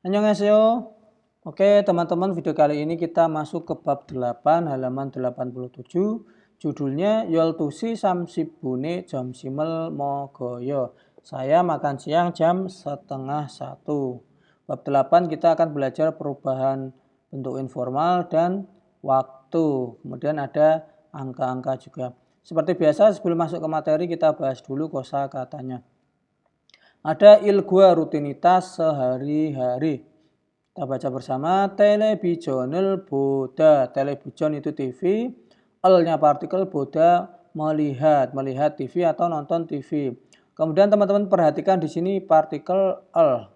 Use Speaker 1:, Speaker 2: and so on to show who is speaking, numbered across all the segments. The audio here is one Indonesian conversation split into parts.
Speaker 1: Annyeonghaseyo. Oke, teman-teman, video kali ini kita masuk ke bab 8 halaman 87. Judulnya Yoltusi Samsibune Jamsimel Mogoyo. Saya makan siang jam 12:30. Bab 8 kita akan belajar perubahan bentuk informal dan waktu. Kemudian ada angka-angka juga. Seperti biasa, sebelum masuk ke materi kita bahas dulu kosakatanya. Ada ilgua rutinitas sehari-hari. Kita baca bersama. Televisional boda. Television itu TV. L-nya partikel, boda melihat. Melihat TV atau nonton TV. Kemudian teman-teman perhatikan di sini partikel L.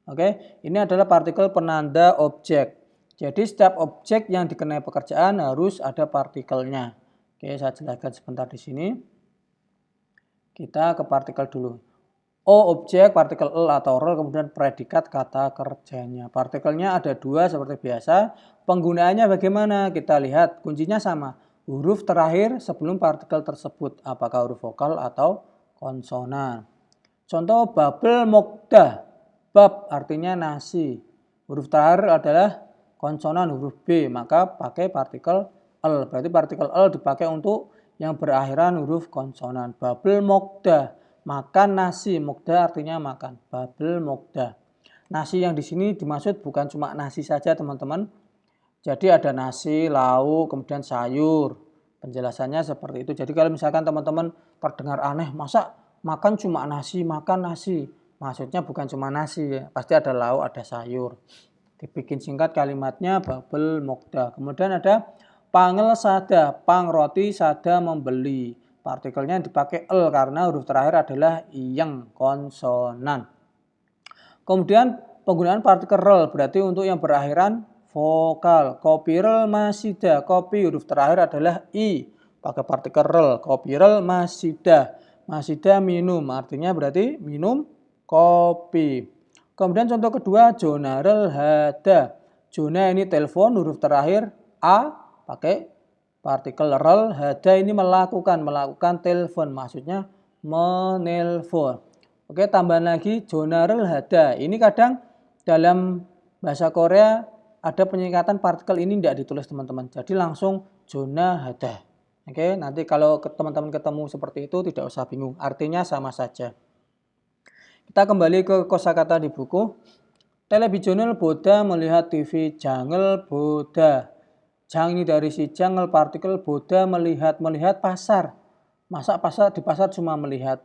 Speaker 1: Oke, ini adalah partikel penanda objek. Jadi setiap objek yang dikenai pekerjaan harus ada partikelnya. Oke, saya jelaskan sebentar di sini. Kita ke partikel dulu. O objek, partikel L atau rel, kemudian predikat kata kerjanya. Partikelnya ada dua seperti biasa. Penggunaannya bagaimana? Kita lihat kuncinya sama. Huruf terakhir sebelum partikel tersebut. Apakah huruf vokal atau konsonan. Contoh babel mokda. Bab artinya nasi. Huruf terakhir adalah konsonan huruf B. Maka pakai partikel L. Berarti partikel L dipakai untuk yang berakhiran huruf konsonan. Babel mokda. Makan nasi, mokda artinya makan. Babel mokda. Nasi yang di sini dimaksud bukan cuma nasi saja, teman-teman. Jadi ada nasi, lauk, kemudian sayur. Penjelasannya seperti itu. Jadi kalau misalkan teman-teman terdengar aneh, masa makan cuma nasi, makan nasi. Maksudnya bukan cuma nasi, ya. Pasti ada lauk, ada sayur. Dibikin singkat kalimatnya babel mokda. Kemudian ada pangel sada, pang roti, sada membeli. Partikelnya dipakai L karena huruf terakhir adalah yang konsonan. Kemudian penggunaan partikel rel berarti untuk yang berakhiran vokal. Kopirel masida, kopi huruf terakhir adalah I. Pakai partikel rel. Kopirel masida. Masida minum, artinya berarti minum kopi. Kemudian contoh kedua, jonarel hada. Jona ini telepon, huruf terakhir A, pakai partikel rel. Hada ini melakukan telepon, maksudnya menelpon. Oke, tambahan lagi jonarel hada. Ini kadang dalam bahasa Korea ada penyingkatan partikel ini tidak ditulis, teman-teman. Jadi langsung jona hada. Oke, nanti kalau teman-teman ketemu seperti itu tidak usah bingung, artinya sama saja. Kita kembali ke kosakata di buku. Televisional boda melihat TV, jangel boda. Jang ini dari si jangel partikel, boda melihat pasar. Masa di pasar cuma melihat?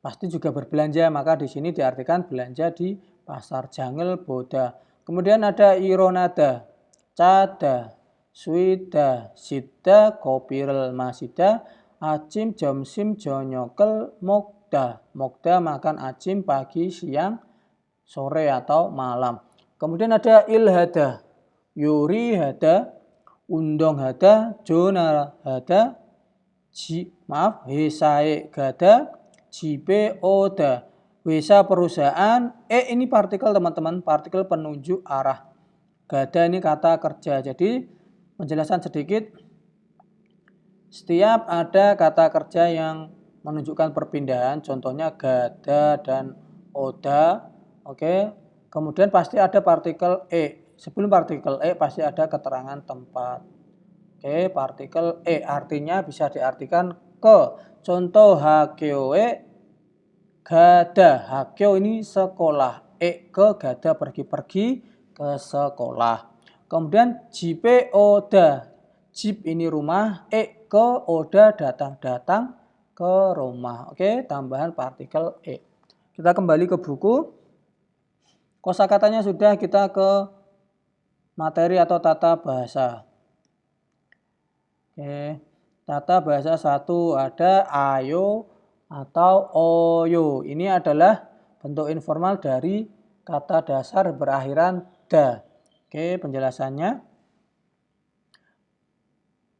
Speaker 1: Pasti juga berbelanja, maka di sini diartikan belanja di pasar. Jangel boda. Kemudian ada ironada, cada, swida, sida, kopirel masida, acim, jamsim, jonyokel, mokda. Mokda makan acim pagi, siang, sore atau malam. Kemudian ada ilhada, yuri hada, undong hada, jona hada, hesae gada, jipe oda. Wesa perusahaan, ini partikel, teman-teman, partikel penunjuk arah. Gada ini kata kerja. Jadi penjelasan sedikit. Setiap ada kata kerja yang menunjukkan perpindahan, contohnya gada dan oda. Oke. Kemudian pasti ada partikel e. Sebelum partikel e pasti ada keterangan tempat. Oke, partikel e artinya bisa diartikan ke. Contoh hakeoe gada. Hakeo ini sekolah. Ke gada pergi-pergi ke sekolah. Kemudian jipe oda. Jip ini rumah. Ke oda datang-datang ke rumah. Oke, tambahan partikel e. Kita kembali ke buku. Kosakatanya sudah, kita ke materi atau tata bahasa. Oke, tata bahasa 1 ada ayo atau oyo. Ini adalah bentuk informal dari kata dasar berakhiran da. Oke, penjelasannya.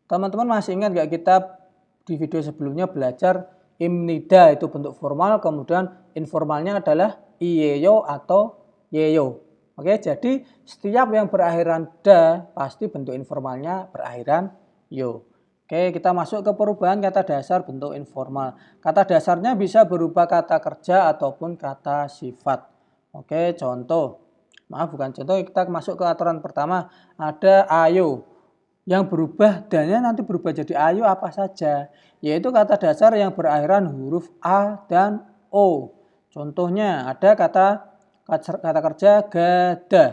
Speaker 1: Teman-teman masih ingat gak kita di video sebelumnya belajar imnida itu bentuk formal, kemudian informalnya adalah iyeyo atau yeyo. Oke, jadi setiap yang berakhiran da pasti bentuk informalnya berakhiran yo. Oke, kita masuk ke perubahan kata dasar bentuk informal. Kata dasarnya bisa berupa kata kerja ataupun kata sifat. Oke, contoh. Maaf, bukan contoh, kita masuk ke aturan pertama. Ada ayo. Yang berubah, dannya nanti berubah jadi ayo apa saja. Yaitu kata dasar yang berakhiran huruf A dan O. Contohnya ada kata kerja gada.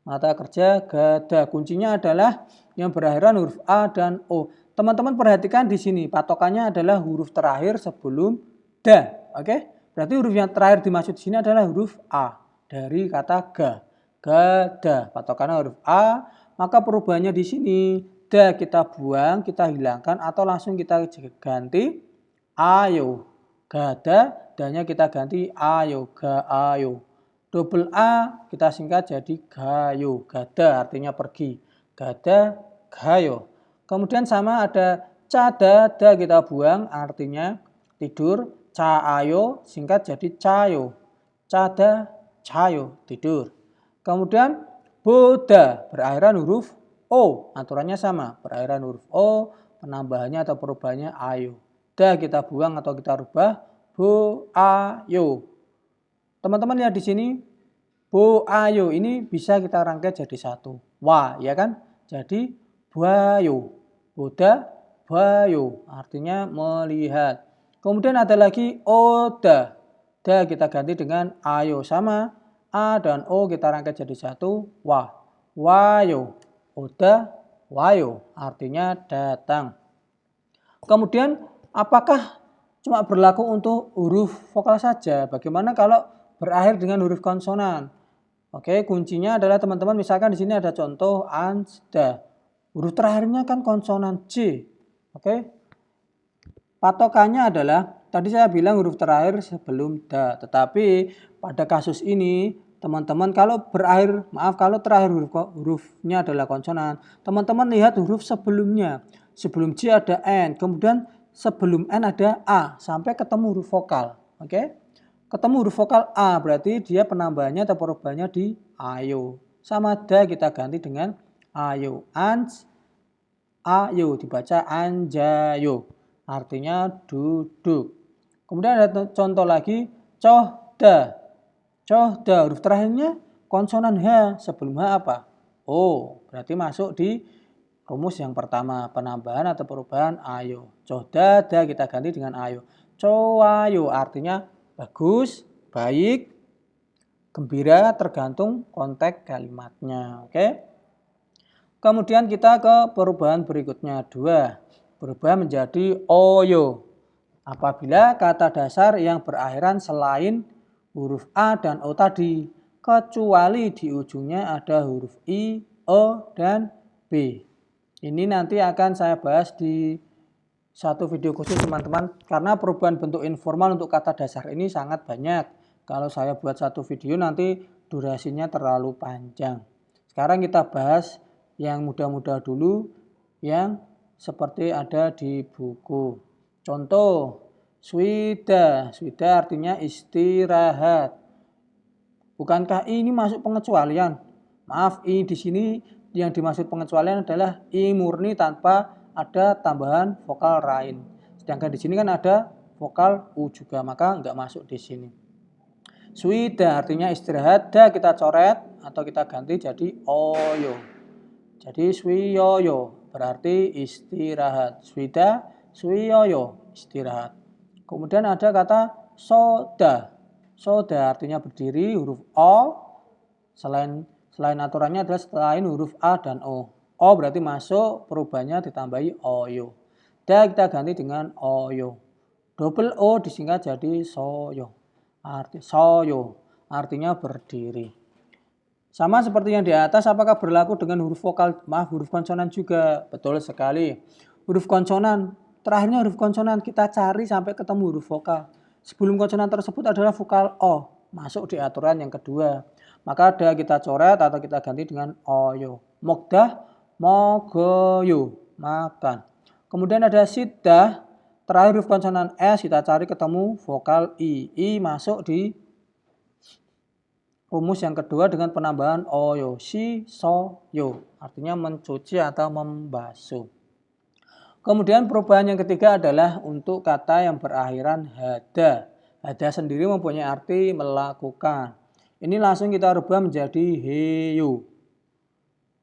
Speaker 1: Kata kerja gada. Kuncinya adalah yang berakhiran huruf A dan O. Teman-teman perhatikan di sini, patokannya adalah huruf terakhir sebelum da. Oke? Berarti huruf yang terakhir dimaksud di sini adalah huruf A dari kata ga. Gada. Patokannya huruf A, maka perubahannya di sini da kita buang, kita hilangkan atau langsung kita ganti ayo. Gada, danya kita ganti ayo, ga ayo. Double A kita singkat jadi gayo. Gada artinya pergi. Gada, gayo. Kemudian sama ada cada, da kita buang artinya tidur. Caayo singkat jadi cayo. Cada, cayo, tidur. Kemudian boda berakhiran huruf O. Aturannya sama, berakhiran huruf O, penambahannya atau perubahannya ayo. Da kita buang atau kita rubah bo ayo. Teman-teman lihat di sini, bo ayo ini bisa kita rangkai jadi satu. Wa, ya kan? Jadi bayo. Boda, bayo. Artinya melihat. Kemudian ada lagi oda. Da kita ganti dengan ayo. Sama, A dan O kita rangkai jadi satu. Wa, wayo. Oda, wayo. Artinya datang. Kemudian apakah cuma berlaku untuk huruf vokal saja? Bagaimana kalau berakhir dengan huruf konsonan? Oke, kuncinya adalah teman-teman misalkan di sini ada contoh ansda. Huruf terakhirnya kan konsonan J. Oke. Patokannya adalah tadi saya bilang huruf terakhir sebelum da. Tetapi pada kasus ini teman-teman kalau terakhir hurufnya adalah konsonan, teman-teman lihat huruf sebelumnya. Sebelum J ada N, kemudian sebelum N ada A sampai ketemu huruf vokal. Oke. Ketemu huruf vokal A berarti dia penambahannya atau perubahannya di ayo. Sama da kita ganti dengan ayo. Ans, ayo dibaca anjayo. Artinya duduk. Kemudian ada contoh lagi cohda. Cohda huruf terakhirnya konsonan H. Sebelum H apa? O. Berarti masuk di rumus yang pertama, penambahan atau perubahan ayo. Cohda, da kita ganti dengan ayo. Cowayo artinya bagus, baik, gembira, tergantung konteks kalimatnya. Oke. Kemudian kita ke perubahan berikutnya. 2. Berubah menjadi oyo. Apabila kata dasar yang berakhiran selain huruf A dan O tadi, kecuali di ujungnya ada huruf I, O, dan B. Ini nanti akan saya bahas di satu video khusus teman-teman, karena perubahan bentuk informal untuk kata dasar ini sangat banyak. Kalau saya buat satu video nanti durasinya terlalu panjang. Sekarang kita bahas yang mudah-mudah dulu, yang seperti ada di buku. Contoh, swida. Swida artinya istirahat. Bukankah ini masuk pengecualian? Maaf, I di sini yang dimaksud pengecualian adalah I murni tanpa ada tambahan vokal lain. Sedangkan di sini kan ada vokal U juga, maka nggak masuk di sini. Swida artinya istirahat, da kita coret atau kita ganti jadi oyo. Jadi swiyoyo berarti istirahat. Swida, swiyoyo istirahat. Kemudian ada kata soda. Soda artinya berdiri, huruf O. Selain aturannya adalah selain huruf A dan O. O berarti masuk, perubahannya ditambahi oyo. Da kita ganti dengan oyo. Double O disingkat jadi soyo. Soyo artinya berdiri. Sama seperti yang di atas, apakah berlaku dengan huruf vokal? Huruf konsonan juga. Betul sekali. Huruf konsonan, terakhirnya huruf konsonan, kita cari sampai ketemu huruf vokal. Sebelum konsonan tersebut adalah vokal O, masuk di aturan yang kedua. Maka ada kita coret atau kita ganti dengan oyo. Mogdah, mogoyo, makan. Kemudian ada sidah, terakhir huruf konsonan S, kita cari ketemu vokal I. I masuk di rumus yang kedua dengan penambahan oyo, si, so, yo. Artinya mencuci atau membasuh. Kemudian perubahan yang ketiga adalah untuk kata yang berakhiran hada. Hada sendiri mempunyai arti melakukan. Ini langsung kita rubah menjadi heyo.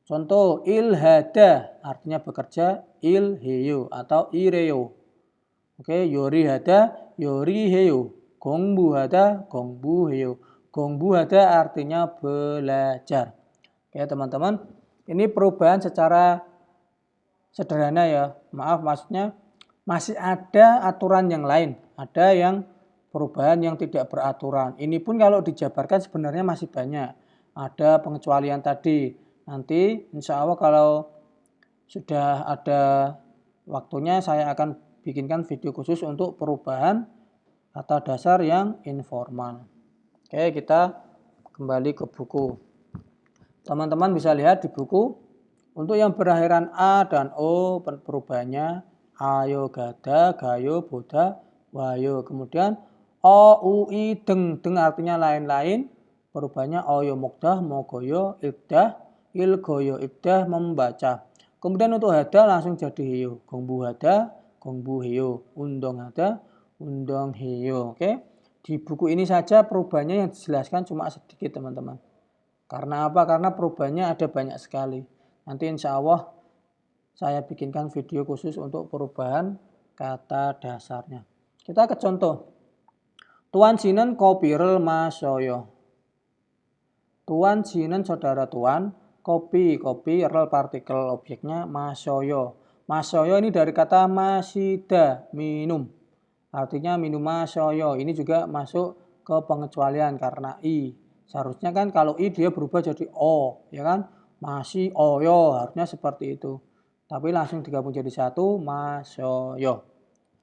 Speaker 1: Contoh ilhada artinya bekerja, ilheyo atau ireo. Oke, yori hada, yori heyo. Gongbu hada, gongbu heyo. Gongbu hada artinya belajar. Oke, teman-teman. Ini perubahan secara sederhana ya. Maaf, maksudnya masih ada aturan yang lain. Ada yang perubahan yang tidak beraturan. Ini pun kalau dijabarkan sebenarnya masih banyak. Ada pengecualian tadi. Nanti insya Allah kalau sudah ada waktunya saya akan bikinkan video khusus untuk perubahan kata dasar yang informal. Oke, kita kembali ke buku. Teman-teman bisa lihat di buku, untuk yang berakhiran A dan O perubahannya ayo, gada, gayo, boda, wayo. Kemudian O, U, I, deng artinya lain-lain. Perubahannya oyo, mokdah, mogoyo, ikdah, ilgoyo, ikdah, membaca. Kemudian untuk hada langsung jadi heyo. Gongbu hada, gongbu heyo. Undong hada, undong heyo. Oke. Di buku ini saja perubahannya yang dijelaskan cuma sedikit teman-teman. Karena apa? Karena perubahannya ada banyak sekali. Nanti insya Allah saya bikinkan video khusus untuk perubahan kata dasarnya. Kita ke contoh. Tuan Sinen kopirel masoyo. Tuan Sinen saudara tuan. Kopi, rel partikel objeknya masoyo. Masoyo ini dari kata masida, minum. Artinya minum masoyo. Ini juga masuk ke pengecualian karena i. Seharusnya kan kalau i dia berubah jadi o, ya kan? Masih oyo, harusnya seperti itu. Tapi langsung digabung jadi satu, masoyo.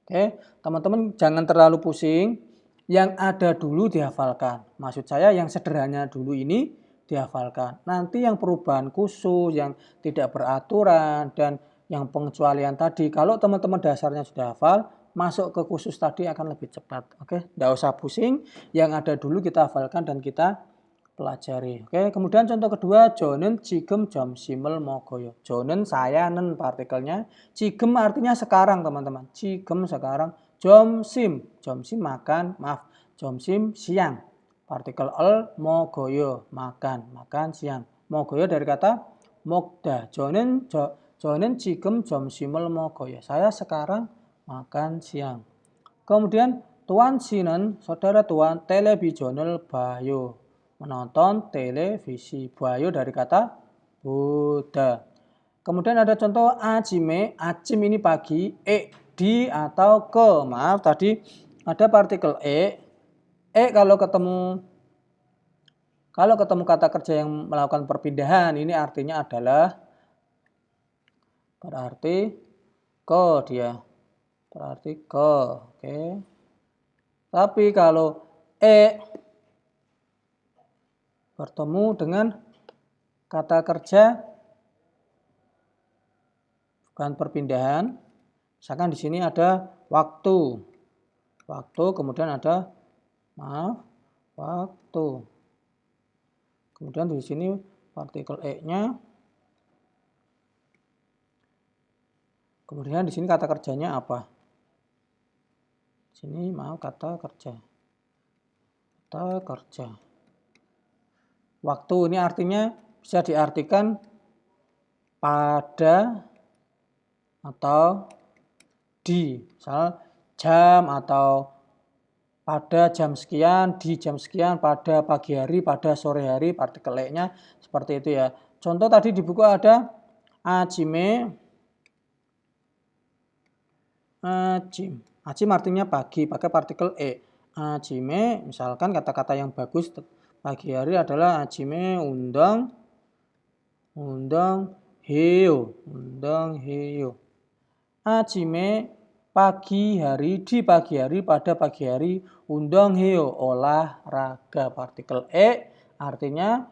Speaker 1: Oke, teman-teman jangan terlalu pusing. Yang ada dulu dihafalkan. Maksud saya yang sederhana dulu ini dihafalkan. Nanti yang perubahan khusus, yang tidak beraturan, dan yang pengecualian tadi, kalau teman-teman dasarnya sudah hafal, masuk ke khusus tadi akan lebih cepat. Oke, tidak usah pusing. Yang ada dulu kita hafalkan dan kita pelajari. Oke, kemudian contoh kedua, jonen cigem jam simel mogoyo. Jonen saya nen partikelnya, cigem artinya sekarang teman-teman. Cigem sekarang, jom sim makan, maaf, jom sim siang. Partikel el mogoyo makan siang. Mogoyo dari kata mogda. Jonen cigem jom simel mogoyo. Saya sekarang makan siang. Kemudian tuan sinen saudara tuan televisional bayo. Menonton televisi. Bayo dari kata Buddha. Kemudian ada contoh ajime. Ajim ini pagi. Di atau ke. Maaf tadi ada partikel kalau ketemu kata kerja yang melakukan perpindahan, ini artinya adalah berarti ke dia. Berarti ke. Oke. Tapi kalau bertemu dengan kata kerja bukan perpindahan, misalkan di sini ada waktu. Waktu kemudian ada waktu. Kemudian di sini partikel nya. Kemudian di sini kata kerjanya apa? Di sini kata kerja. Kata kerja. Waktu ini artinya bisa diartikan pada atau di. Misal jam atau pada jam sekian, di jam sekian, pada pagi hari, pada sore hari, partikel nya seperti itu ya. Contoh tadi di buku ada ajime. Ajim artinya pagi, pakai partikel Ajime, misalkan kata-kata yang bagus pagi hari adalah ajime undang heyo. Ajime pagi hari, di pagi hari, pada pagi hari, undang heyo, olahraga. Partikel artinya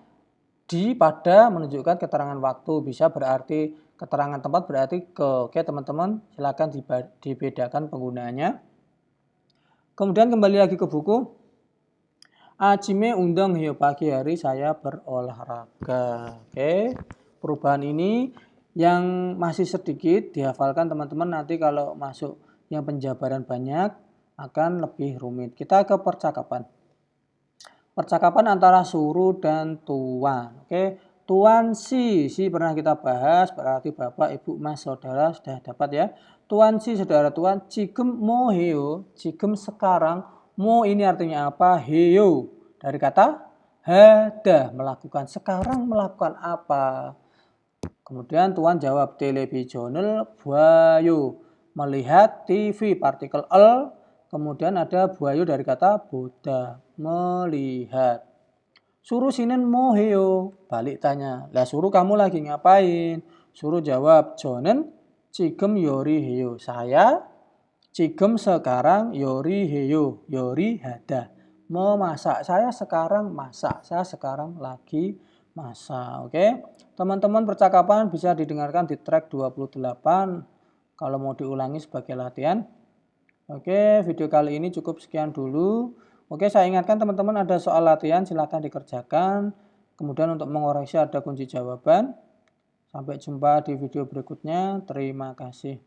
Speaker 1: di, pada menunjukkan keterangan waktu, bisa berarti keterangan tempat berarti ke. Oke teman-teman, silakan dibedakan penggunaannya. Kemudian kembali lagi ke buku. Ajime undang heyo, pagi hari saya berolahraga. Oke, perubahan ini yang masih sedikit dihafalkan teman-teman, nanti kalau masuk yang penjabaran banyak akan lebih rumit. Kita ke percakapan. Percakapan antara Suru dan Tuan. Oke, Tuan si pernah kita bahas, berarti Bapak, Ibu, Mas, Saudara sudah dapat ya. Tuan si, saudara Tuan, 지금 뭐 해요? 지금 sekarang, mo ini artinya apa? Heyo dari kata hada, melakukan. Sekarang melakukan apa? Kemudian Tuan jawab televisional buayo, melihat TV, partikel el. Kemudian ada buayo dari kata boda, melihat. Suruh sinen moheyo, balik tanya. Lah suruh kamu lagi ngapain? Suruh jawab jonen 지금 요리해요. Saya 지금 sekarang 요리해요. 요리 hada, memasak. Saya sekarang masak. Saya sekarang lagi masak. Oke. Teman-teman, percakapan bisa didengarkan di track 28 kalau mau diulangi sebagai latihan. Oke, video kali ini cukup sekian dulu. Oke, saya ingatkan teman-teman ada soal latihan, silakan dikerjakan. Kemudian untuk mengoreksi ada kunci jawaban. Sampai jumpa di video berikutnya. Terima kasih.